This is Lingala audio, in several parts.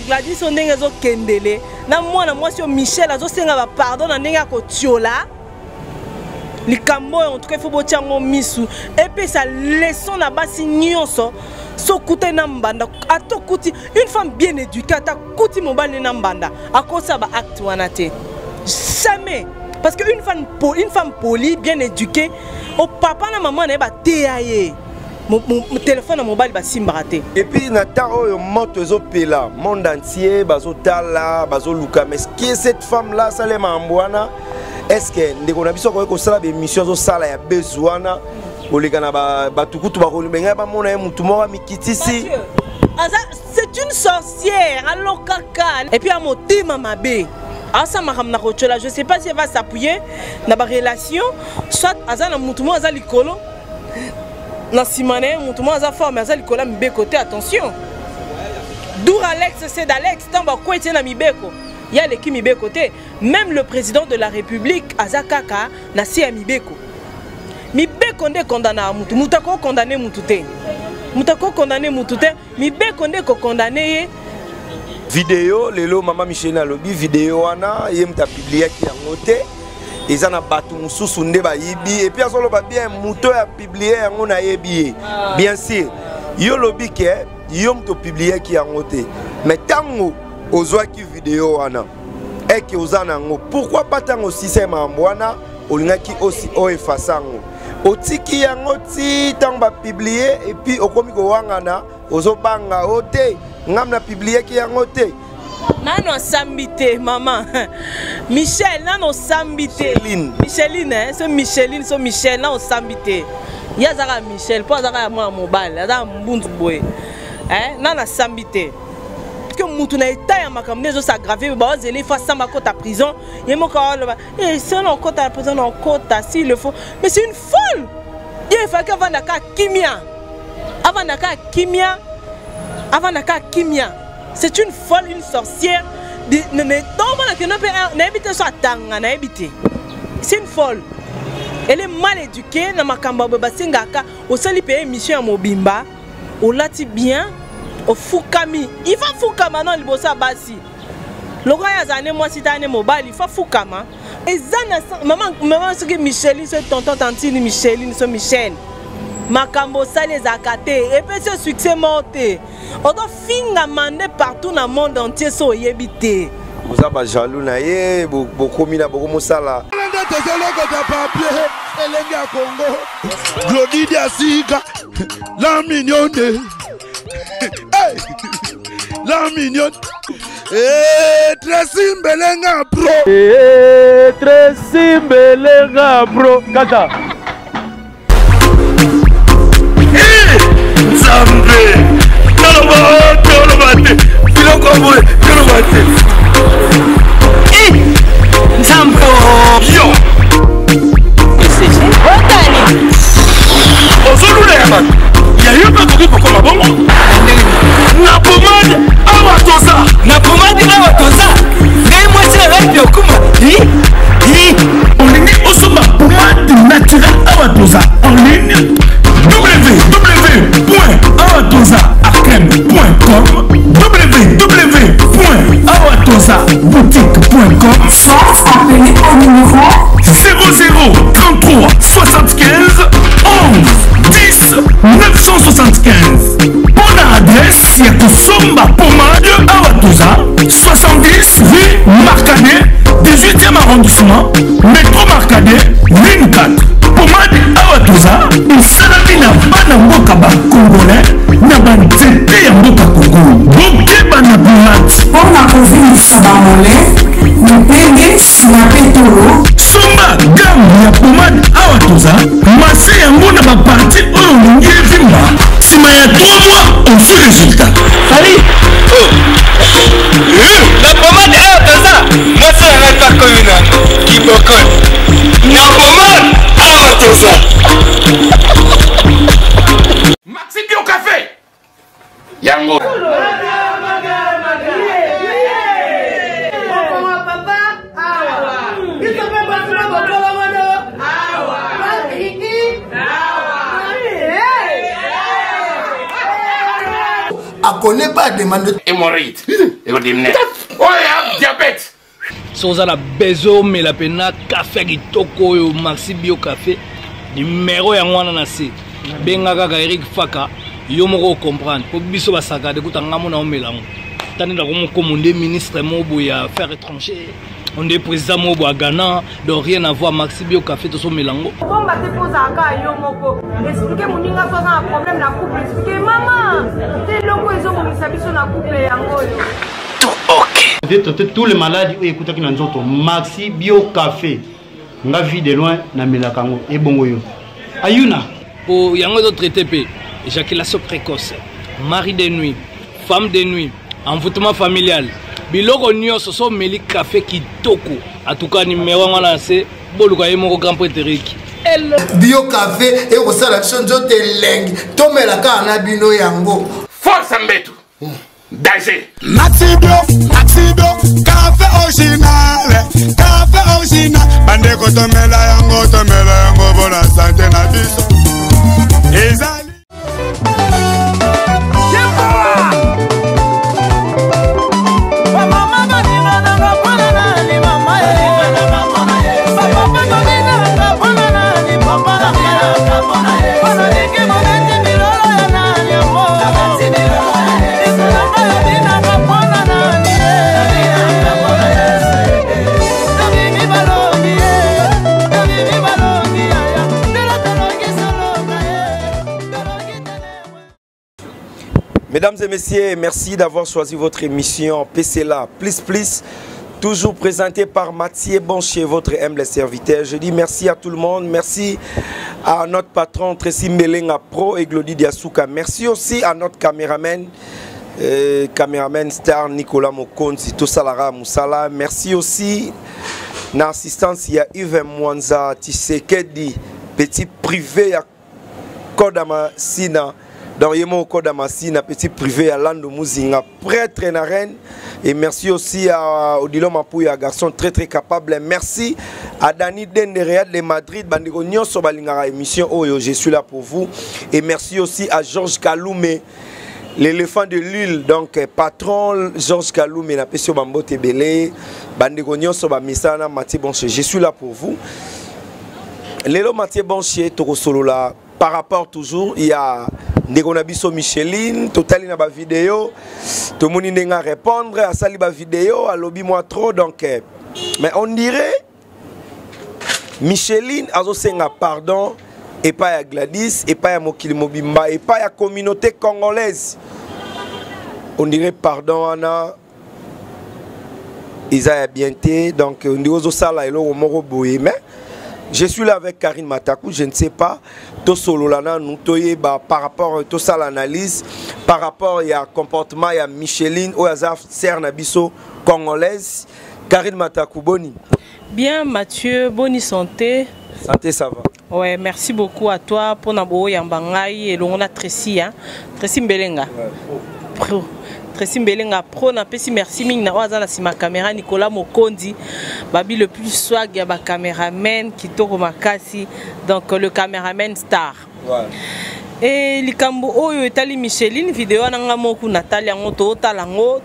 Gladys ondenge zo kendele na mwana mwasi Michel azo senga ba pardon na ndenge ko tiola likambo en tout cas faut botia ngo misu et puis ça leçon na basi nyonso so kuté na mbanda ato kuti une femme bien éduquée ata kuti mobali na mbanda akosa ba acte wana te jamais parce que une femme polie bien éduquée au papa na maman na ba teaye mon téléphone à mobile va s'imbrater. Et puis Nathan yo moto zo pela monde entier bazo tala bazo luka mais qui est cette femme là Salema Ambwana est-ce que ndeko na biso ko sala be mission zo sala ya besoina olikana ba tukutu ba ko benga ba mona mutu mo mikitisi c'est une sorcière alors kaka et puis à motima mabe asa makamna ko chola je sais pas si elle va s'appuyer na ba relation soit azana mutu mo azali kolo na simane mutu mo aza forme azali kola mibeko te attention d'où Alex c'est d'Alex tamba ko etiena mibeko il y a l'équipe mibeko te même le président de la République azakaka na si mibeko mibeko nde condamna mutu mutako condamner mutu te mutako condamner mutu te mibeko nde ko condamner vidéo lelo mama Michel na lobby vidéo wana yemta publier ki yango te ils en a battu mususu nde ba yibi et puis azolo ba bien muto ya publier yango na yebi bien sûr yo lobby ke yom to publier ki yango te mais tango ozwa ki vidéo wana et que ozana ngo pourquoi pas tango système ambwana olingaki aussi o effaçango otiki yango ti tango ba publier et puis okomi ko wangana ozobanga ote ngamna publier ki yango te nano sambité maman Michel nano sambité Micheline hein c'est Micheline so Michel nano sambité yazaka Michel pas zaka moi mobile aza mbunzu boy hein nana sambité que mutu na état ya makamne zo s'aggraver ba zeli fa samba kota prison yemo ka lo et c'est non kota prison non kota s'il le faut mais c'est une folle il faut que avant ka kimia c'est une folle, une sorcière. C'est une folle. Elle est mal éduquée. Au sali paye mission à Mobimba. Au lati bien. Au Foukami. Il faut Foukama non, il bossa basi. Le roi a zané moi si t'as un mobile, il faut Foukama. Et Zana, maman, ce que Micheline, ce tonton, tantine, Micheline, ce Michel. Makambo ça les akate et puis ce succès monté on doit finir mandé partout dans le monde entier so yebité vous avez jaloux na ye beaucoup mina beaucoup mosala Glody Diasika la mignonne la mignonne très simbelenga pro kata Zambe, Tolobate, Filokoboy, Tolobate. Zambo, yo. Ozoluleman, y'a eu pas de pour comme bon. Na pomade, awatosa. na pomade awatosa. Et moi c'est avec le kuma. On est au sommet pomade naturelle awatosa en ligne. www.awatozaakrem.com www.awatozaboutique.com Soit appelé au numéro 00 33 75 11 10 975. Bonne adresse, c'est que Somba Pomade Awatoza 70 rue Marcadet 18e arrondissement métro Marcadet ligne 4. Pomade Awatoza esalami na bana mboka bakongolais na banzete ya mboka Congo bokeba na pomade mpona kozingisa bamole mopenge nsima mpe tolo somba gamme ya pomade Awatoza mase yango na baparti oyo olingi evimba nsima ya 3 mois ozu résultat ali La pomade Awatoza, moi c'est un attaque commune qui bocole. La pomade Awatoza. Maxi Bio Café yango connaît pas demande hémorroïde ekodimne oya diabète soza la bezo mais la pena café kitoko yo Maxi Bio café numéro ya ngwana na se benga kaka Eric Faka yo moko comprendre po biso basaka de kutanga mona o melango tani na ko monde ministre mobo ya affaires étrangères on est président mobo à Ghana donc rien à voir Maxi Bio café to so melango bon ba te posa ka yo moko expliquer moninga to na problème na couple expliquer maman te longo ezo ko misabiso na couple yango yo tous les malades écoutez qui n'ont Maxi Bio café nga vie de loin na melakango et bongo yo ayuna pour yango d'autres TP éjaculation précoce mari de nuit femme de nuit envoûtement familial biloko nyonso so meli café kitoko en tout cas numéro ngana c'est boluka yemo grand prétérique Bio café et au sala chonjo te leng to melaka na bino yango force mbetu danger Maxi Bio café original bande ko tomela yango bona santé na biso ezali Mesdames et messieurs, merci d'avoir choisi votre émission PCLA Plus, toujours présentée par Mathieu Boncher, votre humble serviteur. Je dis merci à tout le monde, merci à notre patron Tracy Melenga Pro et Glody Diasuka. Merci aussi à notre caméraman star Nicolas Mokonzi, Tosalara Moussala. Merci aussi à l'assistance, il y a Yves Mwanza Tisekedi, petit privé à Kodama Sina. Dans Yemo Kodamassina, petit privé à Lando Mouzinga, prêtre et reine. Et merci aussi à Odilo Mapouya, garçon très capable. Merci à Dani Denderead de Madrid, Bandigo Nyoso Balingara émission. Oh, je suis là pour vous. Et merci aussi à Georges Kaloumé, l'éléphant de l'île, donc patron Georges Kaloumé, la Pessio Bambo Tebele, Bandigo Nyoso Bamisana, Mathieu Boncher. Je suis là pour vous. Lélo Mathieu Boncher, Toro Solo là. Par rapport toujours, il y a Negonabiso Micheline, Total na ba vidéo, tout le monde n'a répondre à ça ba vidéo, à lobby moi trop donc mais on dirait Micheline a senga pardon et pas à Gladys et pas à Mokili Mobimba et pas à communauté congolaise. On dirait pardon Anna Isaïa Bienté donc on dit aux sala et lo moro boye mais je suis là avec Karine Matakou, je ne sais pas, tout sololana nous toye par rapport à tout ça l'analyse, par rapport à comportement il y a Micheline ou Azaf Sernabiso congolaise, Karine Matakou boni. Bien Mathieu, bonne santé. Santé ça va. Ouais, merci beaucoup à toi pour nabo yambangai et l'on a Tracy hein. Tracy Mbelenga. Pro. Tracy Mbelenga pro na pesi merci ming na waza na sima caméra Nicolas Mokondi babi le plus swag ya ba caméraman kitoko makasi donc le caméraman star. Ouais. Et likambo oyo etali Micheline vidéo nanga moku Natalia ngoto talango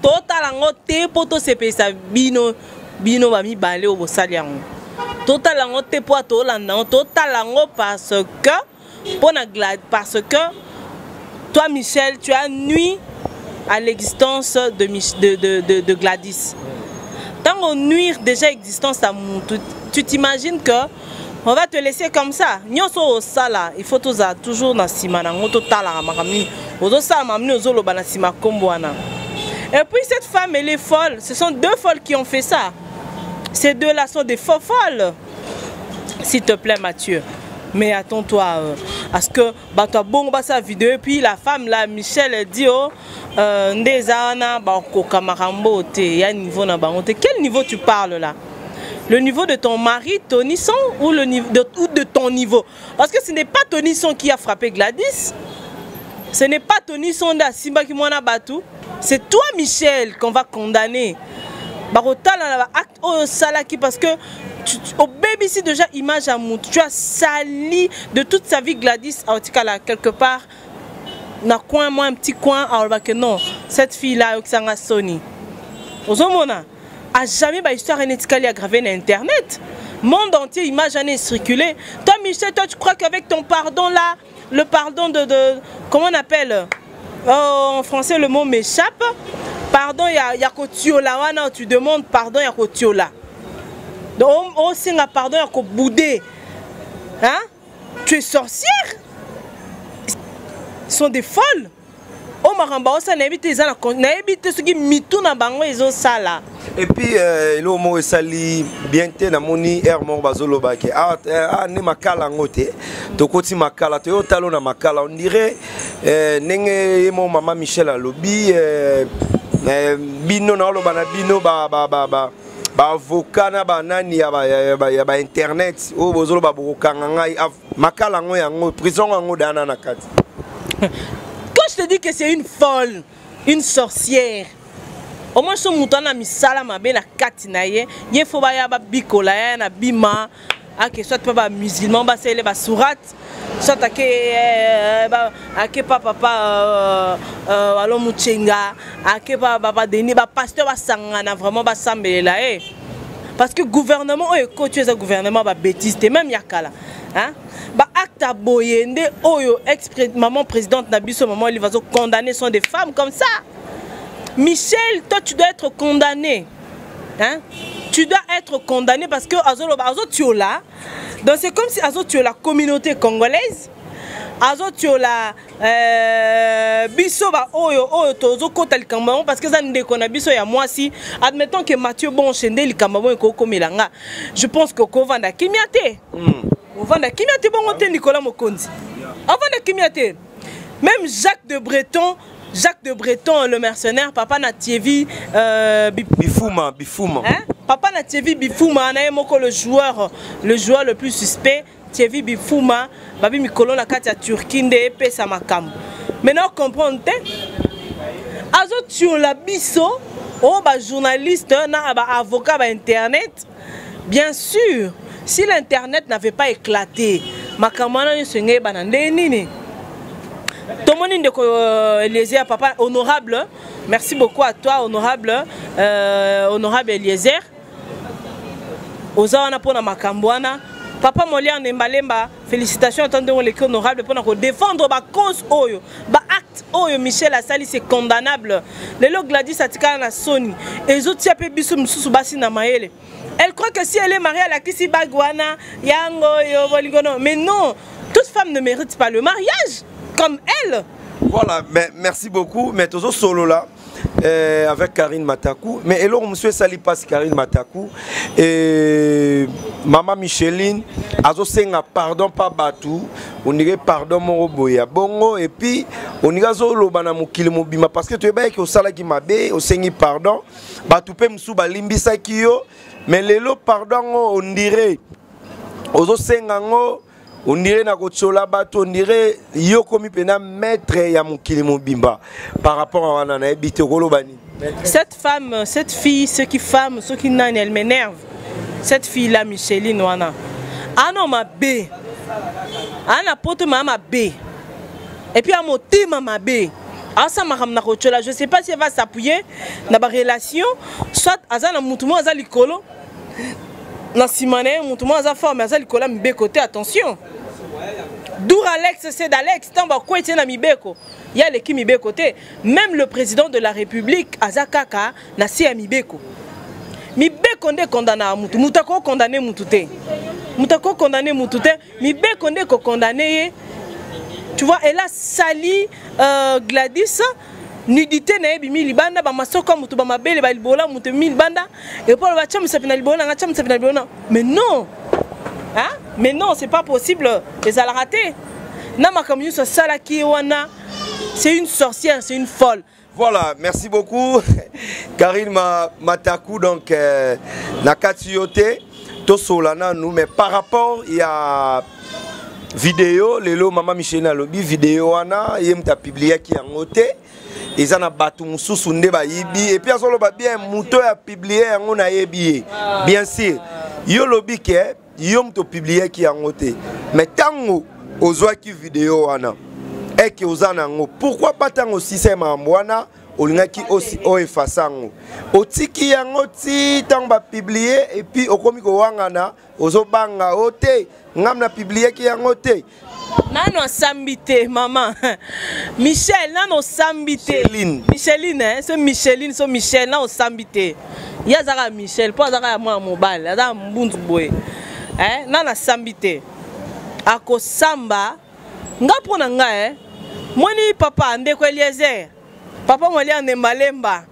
te poto sepesa bino ba mi balé au saliango. Totalango te po to landa totalango parce que toi Michel tu as nuit à l'existence de Gladys. Tant qu'on nuire déjà l'existence à mon, tu t'imagines que on va te laisser comme ça. Nyoso au sala, il faut toujours na simana ngoto tala makamni. Ozo sala mamni ozo ba na sima komboana. Et puis cette femme elle est folle. Ce sont deux folles qui ont fait ça. Ces deux-là sont des faux folles. S'il te plaît Mathieu. Mais attends-toi à ce que toi bon sa vidéo et puis la femme là Michel elle dit oh ndezana ba ko kamarambo te ya niveau na bangote. Quel niveau tu parles là? Le niveau de ton mari Tonisson ou le niveau de ton niveau? Parce que ce n'est pas Tonisson qui a frappé Gladys. Ce n'est pas Tonisson da Simba qui m'a battu. C'est toi Michel qu'on va condamner. Barotala acte au salaki parce que au baby si déjà image à mout, tu as sali de toute sa vie Gladys en tout cas là quelque part dans coin moi un petit coin alors que non cette fille-là, Oksanga Sony. Ozomona, a jamais ba histoire énéticale aggravée sur Internet. Monde entier, image en est circulée. Toi, Michel, toi, tu crois qu'avec ton pardon là, le pardon de comment on appelle en français, le mot m'échappe. Pardon, il y a Kotiola, tu demandes pardon, il y a Kotiola. Donc, on sait pardon, il y a Koboudé. Hein? Tu es sorcière? Ils sont des folles. Oh maramba, ça n'habite ce qui mitou na bango ezo sala. Et puis le mot sali bien te na moni air mo bazolo ba ke ne makala ngote to koti makala to talo na makala on dirait nenge mo mama Michel alobi bino na lo bana bino ba avocat na banani ya ba internet o bozolo ba bokanga ngai makala ngo yango prison ngo dana na kati. Quand je te dis que c'est une folle, une sorcière, au moins ce mouton a mis salama ben la katinaye, il faut ba bikola na bima, que soit pas musulman, ba c'est les surat, soit que papa alo muchenga, que papa deni ba pasteur ba sangana vraiment ba sambela parce que gouvernement est coaché ce gouvernement ba bêtise même yakala, hein? Ba acte à boyende oyo maman présidente Nabiso maman il va se condamner sont des femmes comme ça. Michel, toi tu dois être condamné, hein? Tu dois être condamné parce que Azo Tiola, donc c'est comme si Azo Tiola communauté congolaise, Azo Tiola biso ba oyo tozo kota likambo parce que ça ne déconne biso ya moi si admettons que Mathieu Bonchende likambo ko komilanga, je pense que kovanda kimiate. Ovanda Kimiate bongote Nicolas Mokonzi. Ovanda Kimiate. Même Jacques de Breton, le mercenaire, papa Natievi Bifouma. Hein? Papa Natievi Bifouma, le joueur le plus suspect, Thievi Bifouma, babi Mikolo na kati ya Turkinde epé sa makambo. Maintenant comprendre azo tiola biso o ba journaliste na ba avocat ba internet. Bien sûr. Si l'internet n'avait pas éclaté, makamana nisenge banande nini. Tomoni ndeko Eliezer papa honorable, merci beaucoup à toi honorable Eliezer. Oza na pona makambwana. Papa Molière Nembalemba, félicitations à ton honorable pour défendre la cause oyo, ba acte oyo Michel Assali c'est condamnable. Le lo Gladys Atikana na Sony, et autres tiapé biso msusu basi na maele. Elle croit que si elle est mariée à la Kisi Bagwana, Yango, Yoboligono. Mais non, toute femme ne mérite pas le mariage, comme elle. Voilà, mais merci beaucoup. Mais toujours solo là, avec Karine Matakou. Mais alors, monsieur Sali passe Karine Matakou. Et maman Micheline, azo senga pardon pas Batou. On dirait pardon mon boya bongo. Et puis, on dirait zolo bana mukili mobima. Parce que tu es bien que au sala qui m'a bé, au sengi pardon. Batou pe msou ba limbisa kiyo. Mais les lots, pardon, on dirait, aux Sengango, on dirait na kochola bato, on dirait yo komi pena maître ya mukili mobimba par rapport à nana ebite kolobani. Cette femme, cette fille, ceux qui n'en elle m'énerve. Cette fille là Micheline wana. Ano ma B. Ana poto ma B. Et puis à mon team ma B. Je ne sais pas si elle va s'appuyer dans la relation, soit Azana Moutoumou Azali Kolo, dans Simane, Moutoumou Azafort, mais Azali Kola mi côté, attention. D'où Alex, c'est d'Alex, tant que quoi est mi beko. Il y a l'équipe mi côté. Même le président de la République, Azakaka, n'a si mi beko. Mi beko nde condamné à Moutou, Moutako condamné Moutouté. Moutako condamné Moutouté, mi beko nde condamné. Tu vois, elle a sali Gladys, nudité na ebi milibanda ba masoko mutu ba mabele ba libola mutu milibanda et pour le bacham sapina libola nga cham sapina libola. Mais non. Hein? Mais non, c'est pas possible. Les a raté. Na makamu so salaki wana. C'est une sorcière, c'est une folle. Voilà, merci beaucoup Karine Matakou donc na katiote to solana nous mais par rapport il y a vidéo lelo maman Michel alobi vidéo wana yemta publié qui en côté ils en a battu mususu nde ba yibi et puis azolo ba bien muto ya publié yango na yebi bien sûr yo lobi ke yom to publié qui en côté mais tango ozwa ki vidéo wana et que ozana ngo pourquoi pas tango si c'est mamwana olingaki aussi o efasango otiki yango ti tant ba publier et puis okomi ko wangana ozobanga ote ngam na publier ki yango te nano sambité maman Michel nano sambité Micheline hein c'est Micheline so Michel nano sambité ya zaka Michel po zaka ya mwa mobile za mbunzu boye hein nana sambité ako samba ngapo na nga mwani papa ndeko Eliezer papa mwali ane malemba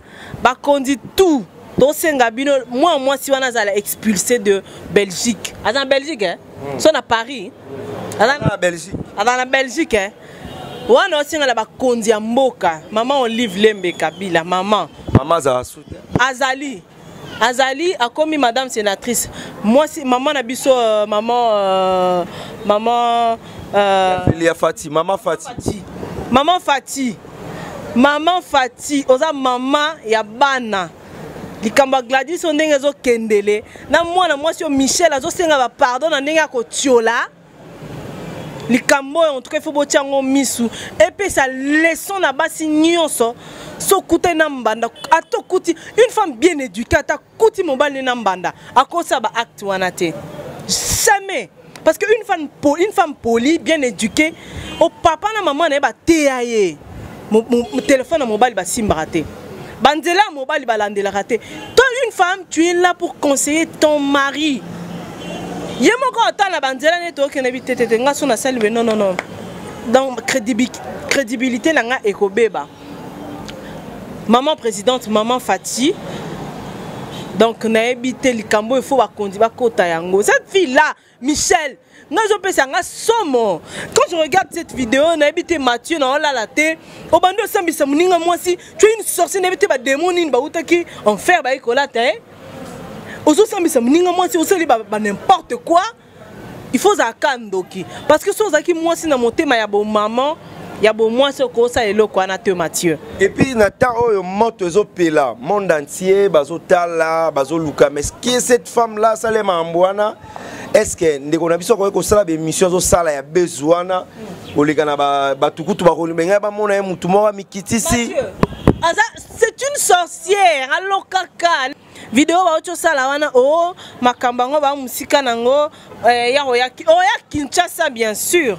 ba kondi tout dosenga bino moi si wana zala expulsé de Belgique en Belgique hein so na Paris en Belgique en Belgique hein wana osenga la ba kondi ya mboka maman Olive Lembe Kabila maman za soutien Azali a commis madame sénatrice moi si maman na biso maman Maman Fati oza maman ya bana likamba Gladys ondenge zo kendele na mwana mwasi Michel azo senga ba pardon na ndenge ko tiola likambo en tout cas faut botiango misu et puis ça leçon na basi nyonso so kuté na mbanda ato kuti une femme bien éduquée ata kuti mobali na mbanda akosa ba acte wana te jamais parce que une femme polie bien éduquée au papa na maman na ba teaye mon téléphone à mobile va s'imbrater. Bandela mobile va l'andela rater. Toi une femme, tu es là pour conseiller ton mari. Yemoko attend la bandela ne to kenebite tete nga sona salve non. Dans crédibilité na nga ekobeba. Maman présidente, maman Fati. Donc na ebité likambo il faut ba kondi ba kota yango. Cette fille là, Michel quand je regarde cette vidéo, on a habité Mathieu, on a la tête. Au bando sambisa muninga moi si tu es une sorcière, on a habité ba démon in ba utaki en fer ba ikola te. Ozo sambisa muninga moi si osali ba n'importe quoi. Il faut zakandoki parce que so zaki moi si na motema ya bo maman, ya bo moi so ko sa eloko na te Mathieu. Et puis na ta oyo moto zo pela, monde entier bazo tala, bazo luka mais qui est cette femme là Salema Ambwana? Est-ce que ndeko na biso ko sala be mission zo sala ya besoana olikana ba tukutu ba ko benga ba mona mutu mo mikitisi c'est une sorcière allo kaka vidéo ba ocho sala wana o makambango ba musika nango ya Kinshasa bien sûr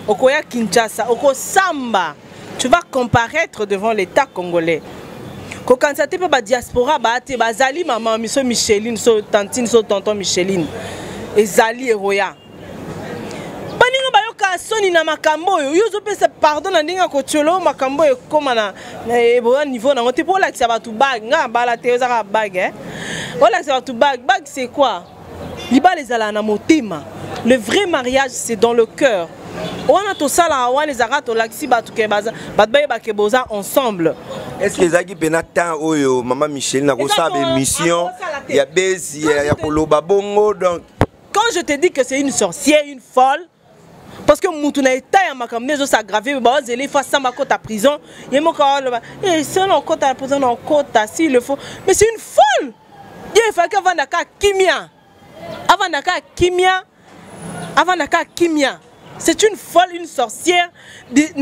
okoya Kinshasa oko samba tu vas comparaître devant l'état congolais ko kansate pe ba diaspora ba te bazali maman miso Micheline so tantine so tonton Micheline ezali eroya baninga bayoka soni na makambo yo yozo pesa pardon na ndinga ko tsholo makambo e koma na eboya niveau na ngote pour l'accès ba tu bag nga bala te ozaka bag hein voilà c'est tu bag c'est quoi liba les ala na motema le vrai mariage c'est dans le cœur on a tout ça là on les arrête au laxi ba tu ke baza ba ke boza ensemble. Est-ce que ezaki pena temps oyo maman Michel na ko sa be mission ya bezi ya koloba bongo donc quand je te dis que c'est une sorcière, une folle, parce que Moutouna est taille à ma caméra, je s'aggraver, il faut ça ma côte à prison, il y a mon corps là-bas, et c'est en côte à la prison, en côte à s'il le faut, mais c'est une folle. Il faut qu'avant d'aka kimia, c'est une folle, une sorcière, c'est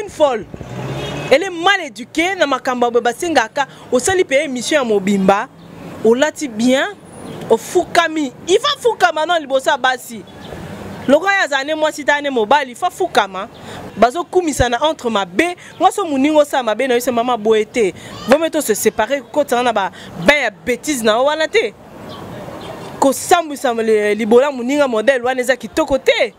une folle. Elle est mal éduquée, na makamba basengaka, au sali paye mission à Mobimba. Au lati bien au Fukami il va Fukama non libosa basi loko ya zane moi si tane mobile il faut Fukama bazo kumisana entre ma bé moi so muningo sa ma bé na yose mama boete vous mettons se séparer côté na ba ben bêtise na wana te ko sambu sam libola muninga modèle wana za kitoko te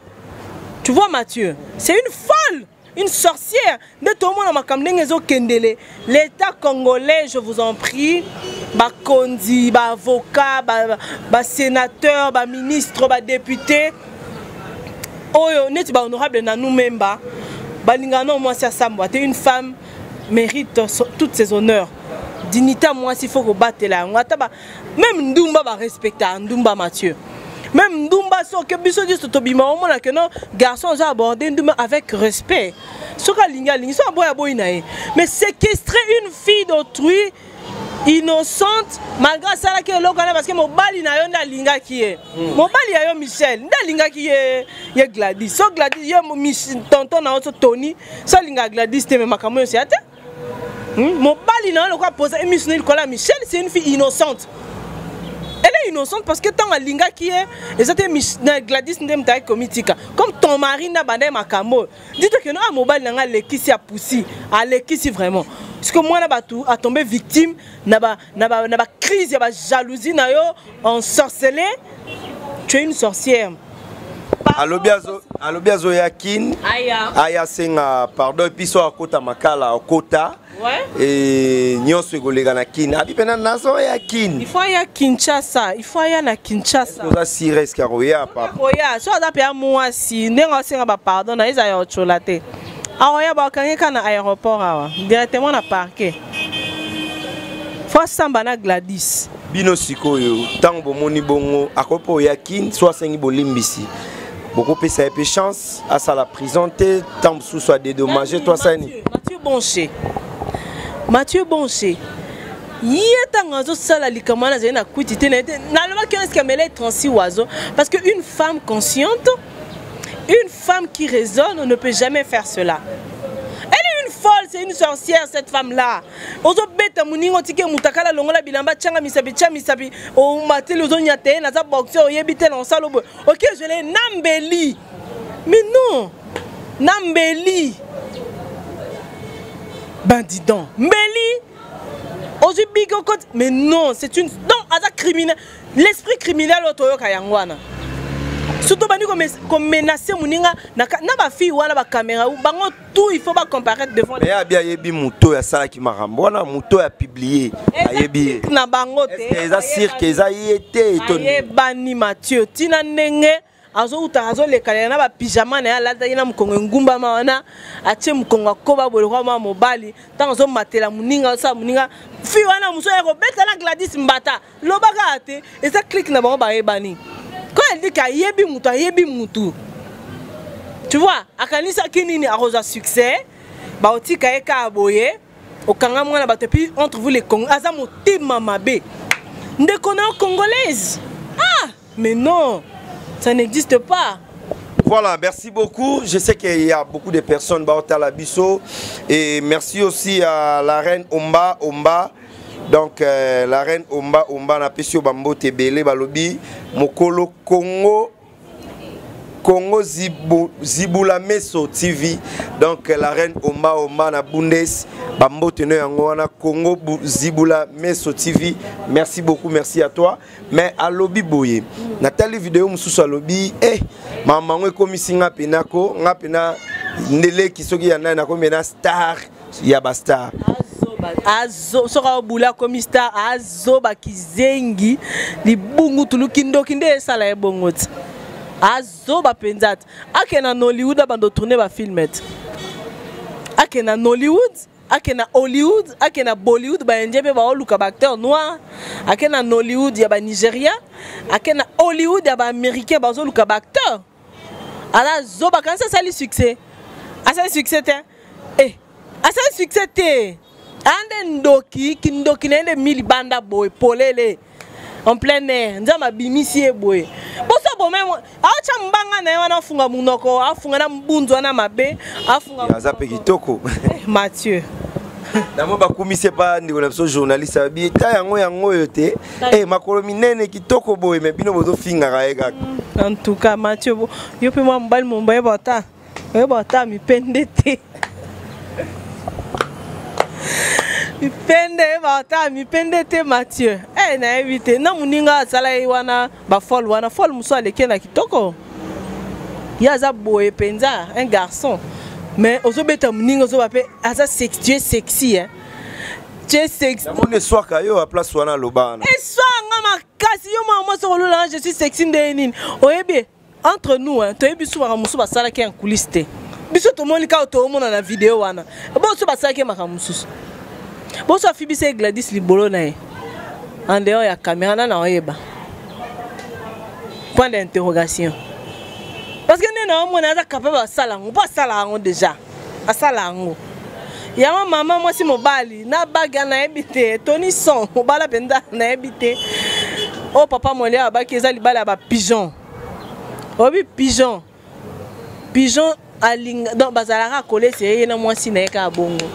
tu vois Mathieu c'est une folle une sorcière de tout le monde ma kamdenge zo kendele l'état congolais je vous en prie ba kondi ba avocat ba sénateur ba ministre ba député oyo neti ba honorable na nous même ba lingano moi ça samba une femme mérite toutes ses honneurs dignité moi s'il faut ko battre là même ndumba ba respecter ndumba Mathieu. Même Ndumba so que biso di tobima o mona que non garçon j'ai abordé Ndumba avec respect. Soka linga linga so boya boy nae. Mais séquestrer une fille d'autrui, innocente malgré ça là que lokana parce que mobali na yo nda linga ki ye mobali ya yo Michel nda linga ki ye Gladys so Gladys yo tonton na oso Tony so linga Gladys te me makambo yo si ate mobali na yo lokwa poser émission il kola Michel c'est une fille innocente. Elle est innocente parce que tant à linga qui est et c'était Gladys ndem taille comitika comme ton mari n'a bandé makambo dis-toi que non à mobile n'a lekisi a poussi à lekisi vraiment parce que moi n'a pas tout a tombé victime n'a pas crise n'a pas jalousie n'a yo ensorcelé tu es une sorcière. Allo biazo yakin aya senga pardon et puis so akota makala akota et nyonso egolega na kin abi pena nazo yakin il faut ya Kinshasa il faut ya na Kinshasa oza sires karoya papa oya so ada pe amwa si ndenga senga ba pardon na isa ya chocolate aoya ba kangeka na aéroport awa directement na parquet faut samba na Gladys bino sikoyo tango bomoni bongo akopo yakin so asengi bolimbisi beaucoup de chance à ça la prison tant sous soit dédommagé toi ça Mathieu Bonché il est en sala likamana zena kwitite na normalement qu'est-ce que mêler 36 oiseaux parce que une femme consciente une femme qui raisonne ne peut jamais faire cela. Elle est une folle, c'est une sorcière cette femme là. Ozo beta muningo tike mutakala longola bilamba changa misabi o matel ozo nyate na za boxer o yebite na salobo. OK, je l'ai nambeli. Mais non. Nambeli. Bandidon. Mbeli. Ozo bigo côté mais non, c'est une non, aza criminel. L'esprit criminel otoyo kayangwana. Surtout comme menacer muninga na ba fille wana ba caméra ou bango tout il faut pas comparaître devant mais ya bien yebi muto ya sala ki marambo na muto ya publier ayebi na bango te eza cirque eza yete etoni bani Mathieu tina ndenge azo utazo lekala na ba pyjama na la na mukongo ngumba mawana atie mukongo koba bolo kwa mobali tango zo matela muninga sa muninga fille wana muso ya ko beta na Gladys Mbata lobaka ate eza click na bango ba ebani. Quand elle dit qu'il y a mutu, tu vois, à Kanisa Kinini a un succès, Baoti Kaeka Aboye, au Kangamwana Batepi, entre vous les Congolais, Azamoti Mamabé. Des connards congolaises. Ah, mais non, ça n'existe pas. Voilà, merci beaucoup. Je sais qu'il y a beaucoup de personnes Baota Labisso. Et merci aussi à la reine Omba. Donc la reine Omba na pesio bambo tebele balobi mokolo Congo Zibula Meso TV. Donc la reine Omba na Bundes bambo teno yango wana Congo Zibula Meso TV. Merci beaucoup, merci à toi. Mais à lobi boye Nathalie vidéo mususu lobi maman ngo komisi nga penako nga pena ndele kisoki ya na ko mena star ya ba star azo sora bula comme star azo bakizengi libungu tulukindo kinde sala e bongoti azo ba penzat akena Nollywood abando tourner ba filmet akena Nollywood akena Hollywood akena Bollywood ba njebe ba oluka ba acteur noir akena Nollywood ya ba Nigeria akena Hollywood ya ba américain ba oluka ba acteur ala zo ba kansa sali succès asa succès te asa succès te ande ndoki kindoki nende mili banda boy polele en plein air nzama bimisi boy boso bo même acha mbanga na wana funga munoko afunga na mbunzo na mabe afunga yaza pe kitoko Mathieu Damo bakumise pa ndiko na journaliste abi ta yango yote makolo minene kitoko boy me bino bozo finga kaeka en tout cas Mathieu yo pe moi mbali mombaye bota mi pendete mi pendete Mathieu na éviter na muninga sala wana ba fol muso aleke na kitoko yaza boye penza un garçon mais ozo beta muninga ozo bape asa sexy hein tu es sexy on est soir kayo à place wana lobana et soir nga makasi yo mama so lola je suis sexy ndenini oyebi entre nous hein toyebi souvent muso ba sala ki en coulisse biso to monika to mona na vidéo wana bo so ba sala ki makamususu bon ça fibi c'est Gladys libolo na en dehors ya caméra na oyeba point d'interrogation parce que nous on est capable de salango pas salango déjà à salango Yama maman moi si mobali na baga na ebité Tony son mobala penda na ebité. Oh papa molia abaki eza libala ba pigeon. Obi pigeon. Pigeon alinga donc bazalaka coller c'est na moi si na eka bongo.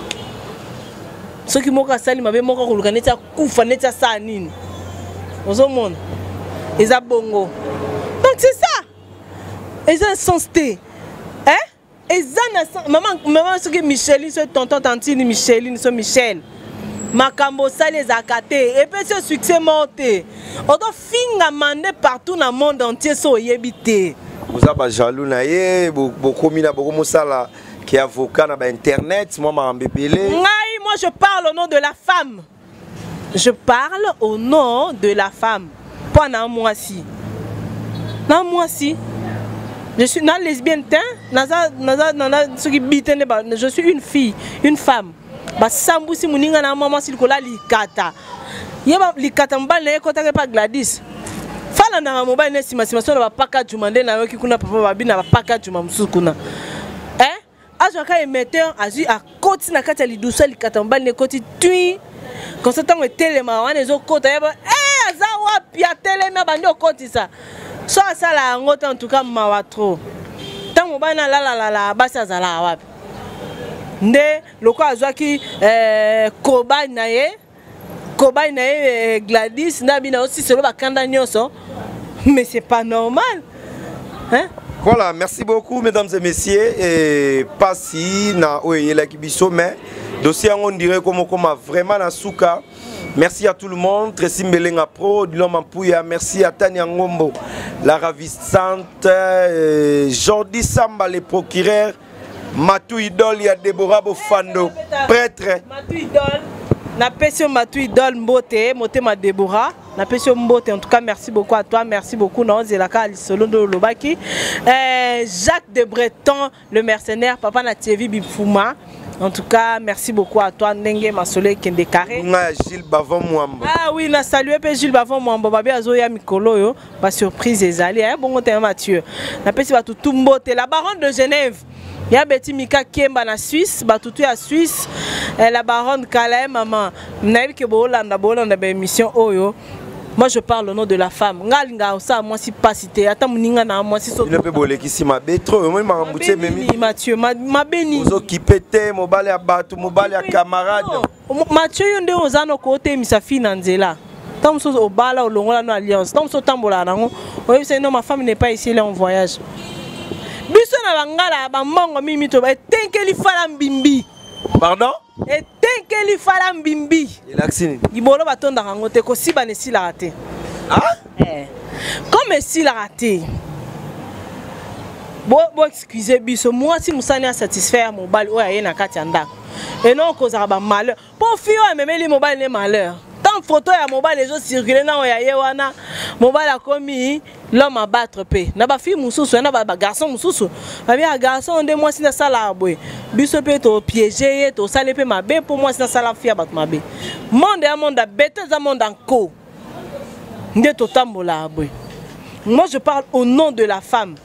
Soki moka sali mabe moka kuluka neta kufa neta sa nini. Ozomona. Eza bongo. Donc c'est ça. Eza sensté. Hein? Maman, ce que Micheline, ce tonton, tantine, Micheline, ce Michel. Makambo, ça les a catés. Et puis ce succès monté. On doit finir à mander partout dans le monde entier, so yébité. Vous avez jaloux, beaucoup de qui est avocat dans Internet, moi, moi, je parle au nom de la femme. Je parle au nom de la femme. Pas dans moi si. Dans moi si. Je suis une lesbienne, je suis une fille, une femme. Si moninga na maman si kola likata. Yeba likata mbala na kota pas Gladys. Fala na mobile na sima so na paka jumande na yoki kuna papa babi na paka juma musukuna. Ajoka émetteur azu a koti na kata lidusa likata mbala na koti tui. Quand ça tango telema wana ezo kota yeba aza wapi a telema bando koti ça. So asala ngoto en tout cas mawa trop. Tant mobana la basa zala wapi. Nde loko azwaki kobai na ye Gladys na bina aussi selo bakanda nyonso. Mais c'est pas normal. Hein? Voilà, merci beaucoup mesdames et messieurs et pas si na oyela kibiso mais dossier on dirait comme vraiment na souka. Merci à tout le monde, Tracy Mbelenga Pro, Dilom Ampouya, merci à Tania Ngombo, la ravissante, Jordi Samba, le procureur, Matou Idol, il y a Deborah Bofando, prêtre. Matou Idol, na pession Matou Idol Mbote, Mote ma Deborah, na pession Mbote, en tout cas merci beaucoup à toi, merci beaucoup, non, Zelaka, Solondo Lobaki, Jacques de Breton, le mercenaire, Papa Natievi Bifuma. En tout cas, merci beaucoup à toi, Nenge Masole Kende Carré. Gilles Bavon Mwamba. Ah oui, na salué Gilles Bavon Mwamba. Babi Azoya Mikolo yo, pas surprise ezali. Bon côté Mathieu. Na pesi ba tout mbote la baronne de Genève. Ya Betty Mika Kemba na Suisse, ba tout à Suisse. La baronne Kalae maman. Na ke bolanda ba émission oyo. Moi je parle au nom de la femme. Ngalinga ça moi si pas cité. Ata muninga na moi si so. Il peut bolé qui si ma betro, moi ma mouté memi. Mathieu, ma béni. Ozo kipete, mobale ya batu, mobale ya camarade. Mathieu yonde ozano côté misa fina nzela. Tant so obala olongola no alliance. Tant so tambola nango. Oui, c'est non ma femme n'est pas ici elle est en voyage. Biso na bangala ba mongo mimi to ba tenkeli fala mbimbi. Pardon? Et tenkeli fala mbimbi. Ilaxini. Ibolo batonda rango te ko siba ne sila raté. Ah? Comme sila raté. Bon excusez biso moi si musani a satisfaire mobile o ya na kati anda. Et non cause ba malheur. Pour fio memeli mobile ne malheur. Tant photo ya mobile les autres circuler na o ya yewana. Mobile a commis l'homme à battre pe. Na ba fille mususu na ba garçon mususu. Ba bien garçon de moi si na sala boy. Biso pe to piéger to sale pe mabe pour moi si na sala fia bat mabe. Monde ya monde bête za monde enco. Nde to tambola boy. Moi je parle au nom de la femme.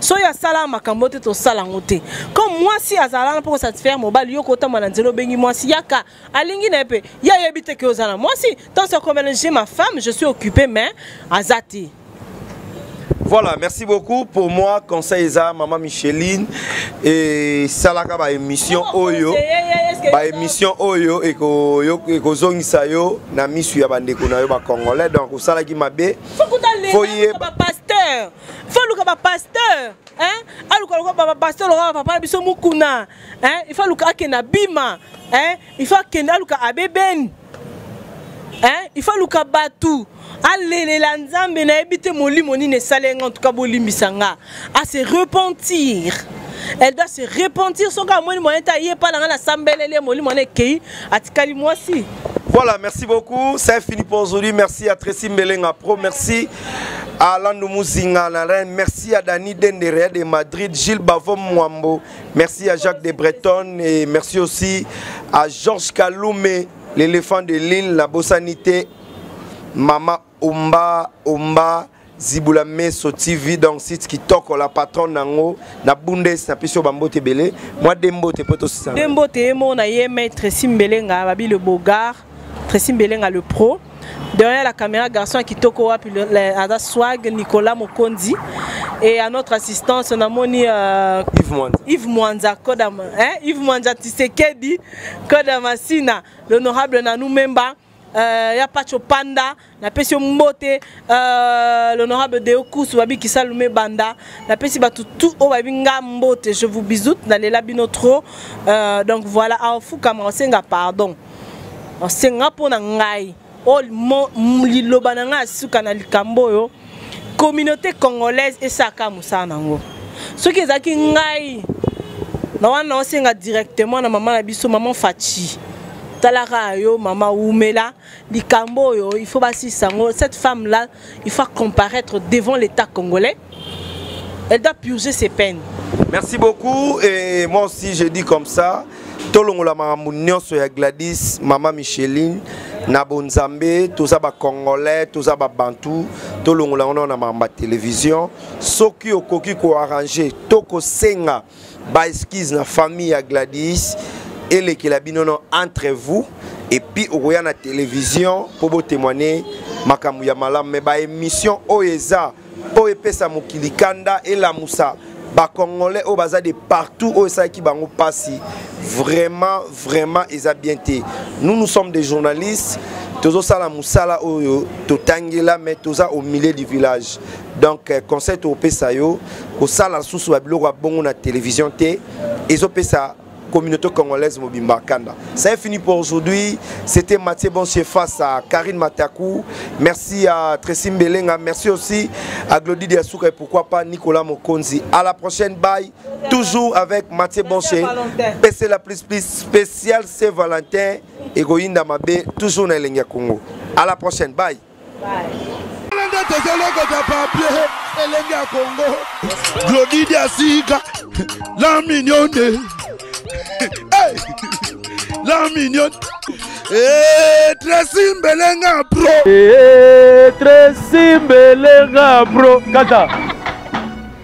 So ya sala makambote to sala ngote. Comme moi si azala pour satisfaire mobile yo kota mananzelo bengi moi si yaka alingi na pe ya yebite ke ozala moi si tant ce comme j'ai ma femme je suis occupée mais azati. Voilà, merci beaucoup pour moi, conseil Eza, maman Micheline et salaka ba émission Oyo. Ba émission Oyo et ko zongisa yo na misu ya bandeko na yo ba congolais donc ko salaki mabe. Faut ba pasteur. Faut luka ba pasteur. Hein? Aluka ba pasteur lo papa biso mukuna. Hein? Il faut luka akena bima. Hein? Il faut akena luka abeben. Hein? Il faut luka batu. Allez la nzambe na ebite molimoni ne salenga en tout cas bolimbisanga à se repentir. Elle doit se repentir son gars moi moyen taillé pas dans la sambelele molimoni kei atikali moi si. Voilà, merci beaucoup. C'est fini pour aujourd'hui. Merci à Tracy Mbelenga Pro, merci à Lando Muzinga Naren, merci à Dani Dendere de Madrid, Gilles Bavon Mwambo, merci à Jacques de Breton et merci aussi à Georges Kaloumé, l'éléphant de l'île, la Bossanité, Mama Omba, Zibula Meso TV donc site qui toque la patronne nango na Bundes na piso bambote belé moi dembote poto ça dembote mo na ye maître Simbelenga babi le Bogard Simbelenga le pro derrière la caméra garçon qui toque wapi le swag Nicolas Mokondi et à notre assistance on a moni Yves Mwanza Kodama Yves Mwanza Tisekedi Kodama Sina l'honorable Nanou Memba ya Pacho Panda na pesi mbote l'honorable Deokus wabi ki salume banda na pesi batu tout o wabi nga mbote je vous bisoute dans les labino trop donc voilà en fou comme on senga pardon on senga pona ngai o liloba na nga suka na likambo yo communauté congolaise et saka musana ngo soki ezaki ngai na wana on senga directement na maman na biso maman Fachi Talara yo maman Oumela likambo yo il faut basi sango cette femme là il faut comparaître devant l'état congolais elle doit purger ses peines. Merci beaucoup et moi aussi je dis comme ça tolongola makambo nyonso ya Gladys maman Micheline na bonzambe toza ba congolais toza ba bantu tolongola on na makambo télévision soki okoki ko arranger toko senga ba esquisse na famille ya Gladys et les qui la binono entre vous et puis au la télévision pour vous témoigner makamou ya malam mais ba émission oeza po epesa mokilikanda et la moussa ba congolais au baza de partout au ça qui bango passi vraiment ils a bien été nous sommes des journalistes tozo sala musala oyo totangela mais toza au milieu du village donc conseil to pesa yo ko sala susu ba biloko bongo na télévision té ezo pesa communauté congolaise Mobimba Kanda. Ça est fini pour aujourd'hui. C'était Mathieu Bonche face à Karine Matakou. Merci à Tressim Belenga. Merci aussi à Glody Diasouka et pourquoi pas Nicolas Mokonzi. À la prochaine, bye. Toujours avec Mathieu Bonche. Et c'est la plus spéciale, c'est Valentin et Goyinda Mabe. Toujours dans l'Engia Congo. À la prochaine, bye. Glody Diasouka, la mignonne. Hey, la mignonne. Tressim Belenga bro. Tressim Belenga bro. Kata.